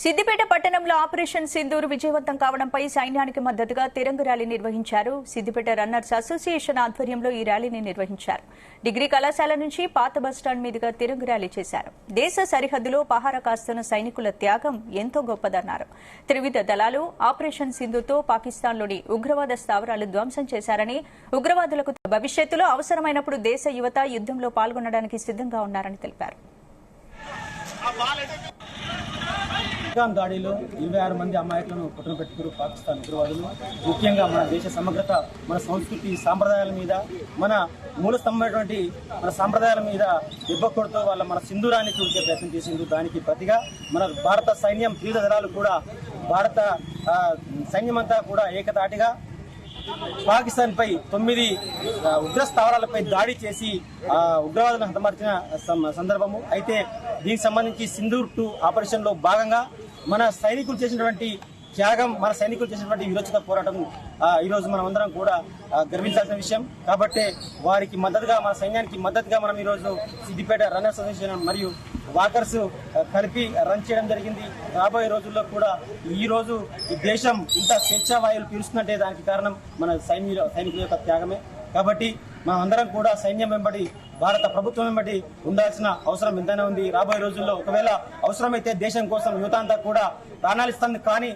సిద్దిపేట పట్టణంలో ఆపరేషన్ సింధూర్ విజయవంతం కావడంపై సైన్యానికి మద్దతుగా తిరంగ ర్యాలీ నిర్వహించారు. సిద్దిపేట రన్నర్స్ అసోసియేషన్ ఆధ్వర్యంలో ఈ ర్యాలీని నిర్వహించారు. డిగ్రీ కళాశాల నుంచి పాత బస్టాండ్ మీదుగా తిరంగ ర్యాలీ చేశారు. దేశ సరిహద్దులో పహారా కాస్తున్న సైనికుల త్యాగం ఎంతో గొప్పదన్నారు. త్రివిధ దళాలు ఆపరేషన్ సింధూర్తో పాకిస్తాన్లోని ఉగ్రవాద స్థావరాలు ధ్వంసం చేశారని, ఉగ్రవాదులకు భవిష్యత్తులో అవసరమైనప్పుడు దేశ యువత యుద్దంలో పాల్గొనడానికి సిద్దంగా ఉన్నారని తెలిపారు. దాడిలో 26 మంది అమాయకులను పుట్టున పెట్టుకున్నారు పాకిస్తాన్ ఉగ్రవాదులు. ముఖ్యంగా మన దేశ సమగ్రత, మన సంస్కృతి సాంప్రదాయాల మీద, మన మూల స్తంభమైనటువంటి మన సాంప్రదాయాల మీద దెబ్బ కొడుతూ మన సింధూరాన్ని చూసే ప్రయత్నం చేసింది. దానికి ప్రతిగా మన భారత సైన్యం త్రివిధ దళాలు కూడా, భారత సైన్యమంతా కూడా ఏకతాటిగా పాకిస్తాన్ పై 9 ఉగ్ర స్థావరాలపై దాడి చేసి ఉగ్రవాదులను హతమార్చిన సందర్భము. అయితే దీనికి సంబంధించి సింధూర్ 2 ఆపరేషన్ లో భాగంగా మన సైనికులు చేసినటువంటి త్యాగం, మన సైనికులు చేసినటువంటి విరోచిత పోరాటం ఈ రోజు మనం అందరం కూడా గర్వించాల్సిన విషయం. కాబట్టి వారికి మద్దతుగా, మన సైన్యానికి మద్దతుగా మనం ఈ రోజు సిద్దిపేట రన్నర్స్ అసోసియేషన్ మరియు వాకర్స్ కలిపి రన్ చేయడం జరిగింది. రాబోయే రోజుల్లో కూడా ఈ రోజు ఈ దేశం ఇంత స్వేచ్ఛా వాయువులు పీలుస్తున్నట్టే దానికి కారణం మన సైనికుల యొక్క త్యాగమే. కాబట్టి మనం అందరం కూడా సైన్యం వెంబడి, భారత ప్రభుత్వం వెంబడి ఉండాల్సిన అవసరం ఎంతైనా ఉంది. రాబోయే రోజుల్లో ఒకవేళ అవసరమైతే దేశం కోసం యువత అంతా కూడా ప్రాణాలిస్తుంది. కానీ